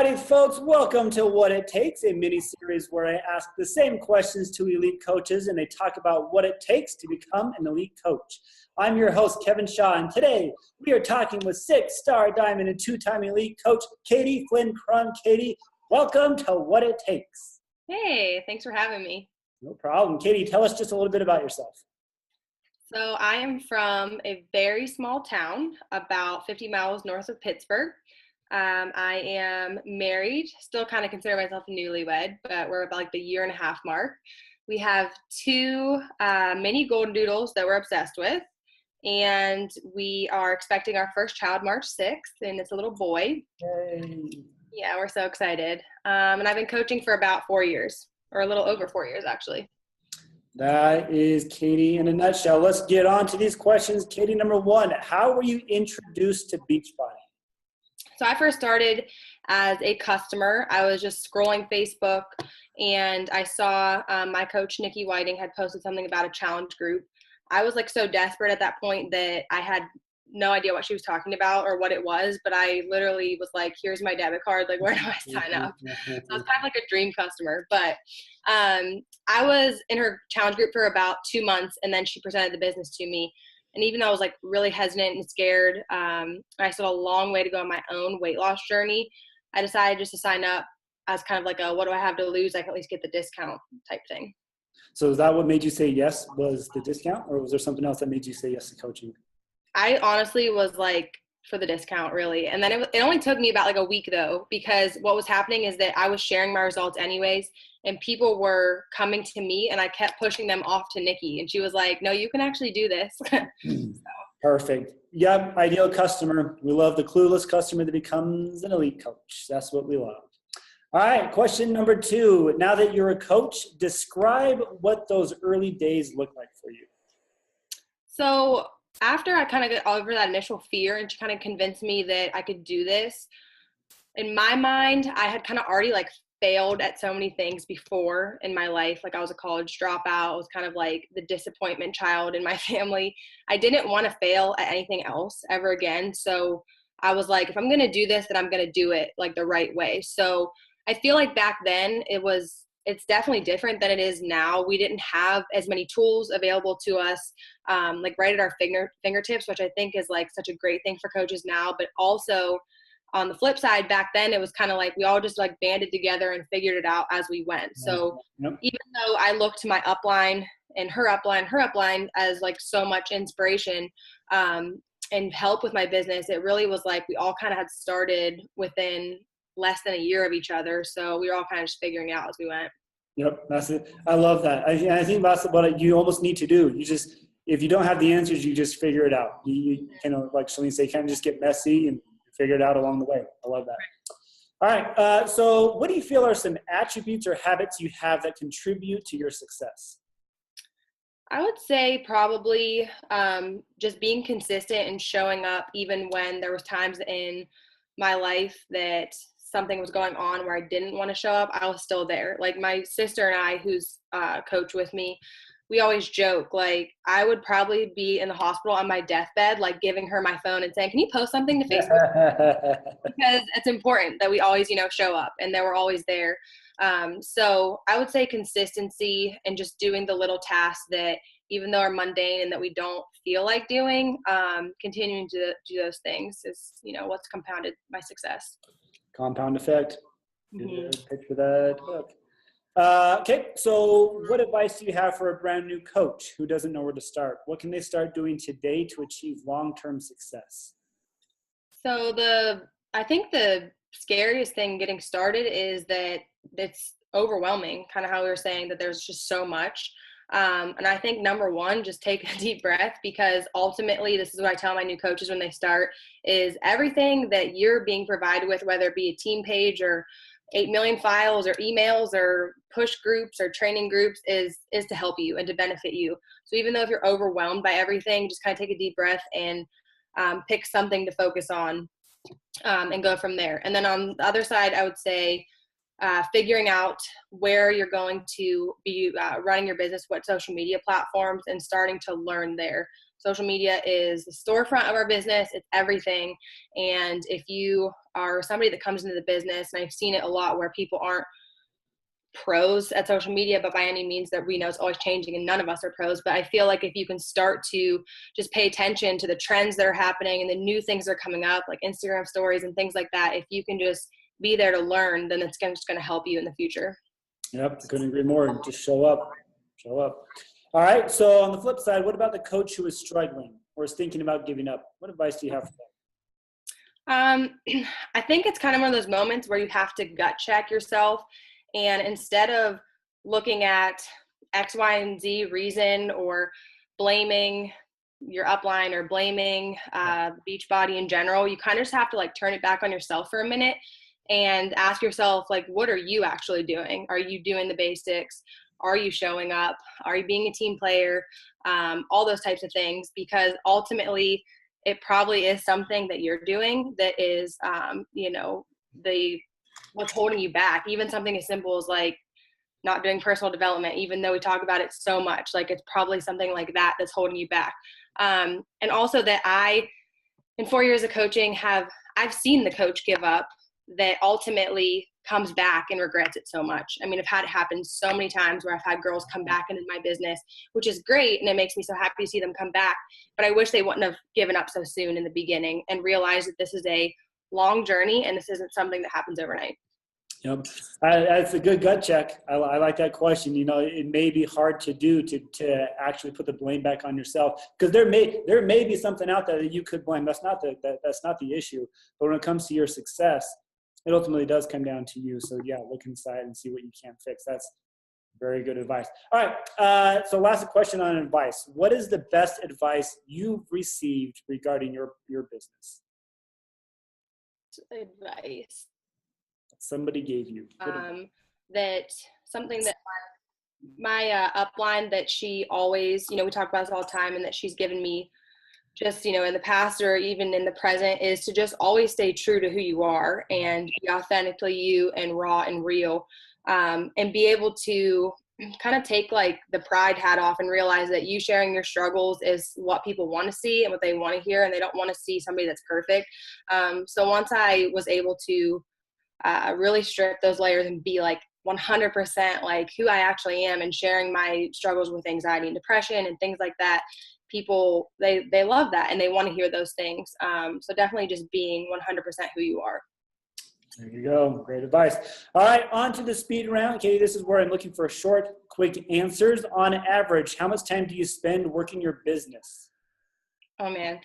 Howdy, folks. Welcome to What It Takes, a mini-series where I ask the same questions to elite coaches and they talk about what it takes to become an elite coach. I'm your host, Kevin Shaw, and today we are talking with six-star diamond and two-time elite coach, Katie Flynn Crum. Katie, welcome to What It Takes. Hey, thanks for having me. No problem. Katie, tell us just a little bit about yourself. So I am from a very small town about 50 miles north of Pittsburgh. I am married, still kind of consider myself a newlywed, but we're about like the 1.5 year mark. We have two mini golden doodles that we're obsessed with, and we are expecting our first child March 6th, and it's a little boy. Yay. Yeah, we're so excited. And I've been coaching for about 4 years, or a little over 4 years, actually. That is Katie in a nutshell. Let's get on to these questions. Katie, number one, how were you introduced to Beachbody? So I first started as a customer. I was just scrolling Facebook, and I saw my coach, Nikki Whiting, had posted something about a challenge group. I was like so desperate at that point that I had no idea what she was talking about or what it was, but I literally was like, here's my debit card. Like, where do I sign up? So I was kind of like a dream customer. But I was in her challenge group for about 2 months, and then she presented the business to me. And even though I was like really hesitant and scared, I still had a long way to go on my own weight loss journey, I decided just to sign up as kind of like a, what do I have to lose? I can at least get the discount type thing. So is that what made you say yes, was the discount, or was there something else that made you say yes to coaching? I honestly was like for the discount, really. And then it only took me about like a week though, because what was happening is that I was sharing my results anyways, and people were coming to me, and I kept pushing them off to Nikki, and she was like, no, you can actually do this. Perfect. Yep, ideal customer. We love the clueless customer that becomes an elite coach. That's what we love. All right, question number two. Now that you're a coach, describe what those early days look like for you. So after I kind of got over that initial fear and she kind of convinced me that I could do this, in my mind, I had kind of already like failed at so many things before in my life. Like I was a college dropout. I was kind of like the disappointment child in my family. I didn't want to fail at anything else ever again. So I was like, if I'm going to do this, then I'm going to do it like the right way. So I feel like back then it's definitely different than it is now. We didn't have as many tools available to us, like right at our fingertips, which I think is like such a great thing for coaches now. But also on the flip side, back then it was kind of like we all just like banded together and figured it out as we went. So even though I looked to my upline and her upline as like so much inspiration and help with my business, it really was like we all kind of had started within less than a year of each other. So we were all kind of just figuring it out as we went. Yep, that's it. I love that. I think that's what you almost need to do. You just, if you don't have the answers, you just figure it out. You know, like Shalene said, you kind of just get messy and figure it out along the way. I love that. All right. So what do you feel are some attributes or habits you have that contribute to your success? I would say probably just being consistent and showing up even when there was times in my life that something was going on where I didn't want to show up. I was still there. Like my sister and I, who's coach with me, we always joke, like I would probably be in the hospital on my deathbed, like giving her my phone and saying, can you post something to Facebook? Because it's important that we always, show up, and that we're always there. So I would say consistency and just doing the little tasks that even though are mundane and that we don't feel like doing, continuing to do those things is, what's compounded my success. Compound effect. Picture that. Look. Okay, so what advice do you have for a brand new coach who doesn't know where to start? What can they start doing today to achieve long-term success? So I think the scariest thing getting started is that it's overwhelming, kind of how we were saying that there's just so much. And I think number one, just take a deep breath, because ultimately this is what I tell my new coaches when they start is everything that you're being provided with, whether it be a team page or 8 million files or emails or push groups or training groups is to help you and to benefit you. So even though if you're overwhelmed by everything, just kind of take a deep breath and pick something to focus on and go from there. And then on the other side, I would say figuring out where you're going to be running your business, what social media platforms, and starting to learn there. social media is the storefront of our business. It's everything. And if you are somebody that comes into the business, and I've seen it a lot where people aren't pros at social media, but by any means that we know it's always changing and none of us are pros. But I feel like if you can start to just pay attention to the trends that are happening and the new things that are coming up, like Instagram stories and things like that, if you can just be there to learn, then it's just going to help you in the future. Yep, couldn't agree more. Just show up. All right, so on the flip side, what about the coach who is struggling or is thinking about giving up? What advice do you have for them? I think it's kind of one of those moments where you have to gut check yourself. And instead of looking at X, Y, and Z reason or blaming your upline or blaming Beachbody in general, you kind of just have to like turn it back on yourself for a minute and ask yourself, like, what are you actually doing? Are you doing the basics? Are you showing up? Are you being a team player? All those types of things, because ultimately it probably is something that you're doing that is, what's holding you back. Even something as simple as like not doing personal development, even though we talk about it so much, like it's probably something like that that's holding you back. And also that in 4 years of coaching, I've seen the coach give up that ultimately comes back and regrets it so much. I mean, I've had it happen so many times where I've had girls come back into my business, which is great. And it makes me so happy to see them come back. But I wish they wouldn't have given up so soon in the beginning and realized that this is a long journey and this isn't something that happens overnight. Yep. That's a good gut check. I like that question. You know, it may be hard to do to actually put the blame back on yourself, because there may be something out there that you could blame. That's not the issue. But when it comes to your success, it ultimately does come down to you. So yeah, look inside and see what you can fix. That's very good advice. All right. So last question on advice. What is the best advice you've received regarding your business? Advice Somebody gave you. That something that my upline, that she always, we talk about this all the time, and that she's given me just, in the past or even in the present, is to just always stay true to who you are and be authentically you and raw and real, and be able to kind of take like the pride hat off and realize that you sharing your struggles is what people want to see and what they want to hear, and they don't want to see somebody that's perfect. So once I was able to really strip those layers and be like 100% like who I actually am, and sharing my struggles with anxiety and depression and things like that, people, they love that and they want to hear those things. So definitely just being 100% who you are. There you go. Great advice. All right, on to the speed round. Okay, this is where I'm looking for short, quick answers. On average, how much time do you spend working your business? Oh, man.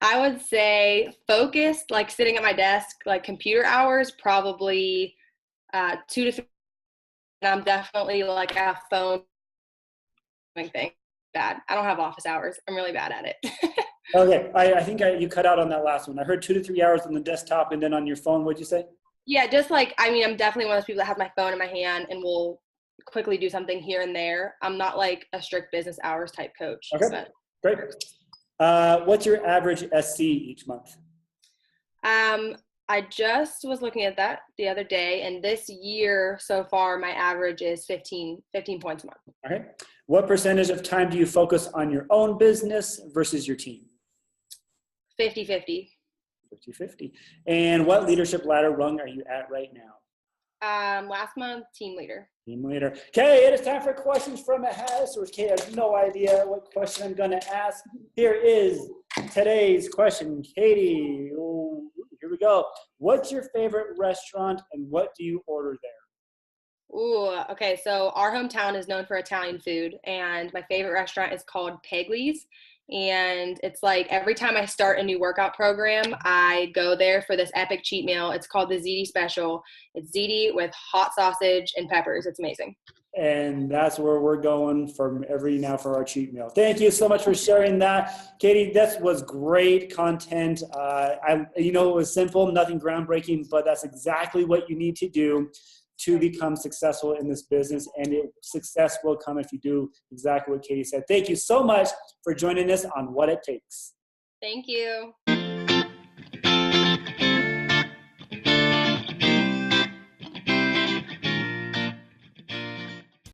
I would say focused, like sitting at my desk, like computer hours, probably 2 to 3. And I'm definitely like a phone thing. Bad. I don't have office hours. I'm really bad at it. Okay, I think you cut out on that last one. I heard 2 to 3 hours on the desktop and then on your phone. What'd you say? Yeah, just like, I'm definitely one of those people that has my phone in my hand and will quickly do something here and there. I'm not like a strict business hours type coach. Okay, but. Great. What's your average SC each month? I just was looking at that the other day, and this year so far, my average is 15 points a month. Okay. What percentage of time do you focus on your own business versus your team? 50-50. 50-50. And what leadership ladder rung are you at right now? Last month, team leader. Team leader. Okay, it is time for questions from a house. Kate has no idea what question I'm going to ask. Here is today's question. Katie, here we go. What's your favorite restaurant and what do you order there? Ooh, okay. So our hometown is known for Italian food, and my favorite restaurant is called Pegli's. And it's like every time I start a new workout program, I go there for this epic cheat meal. It's called the ziti special. It's ziti with hot sausage and peppers. It's amazing. And that's where we're going from now for our cheat meal. Thank you so much for sharing that. Katie, that was great content. It was simple, nothing groundbreaking, but that's exactly what you need to do to become successful in this business. And success will come if you do exactly what Katie said. Thank you so much for joining us on What It Takes. Thank you.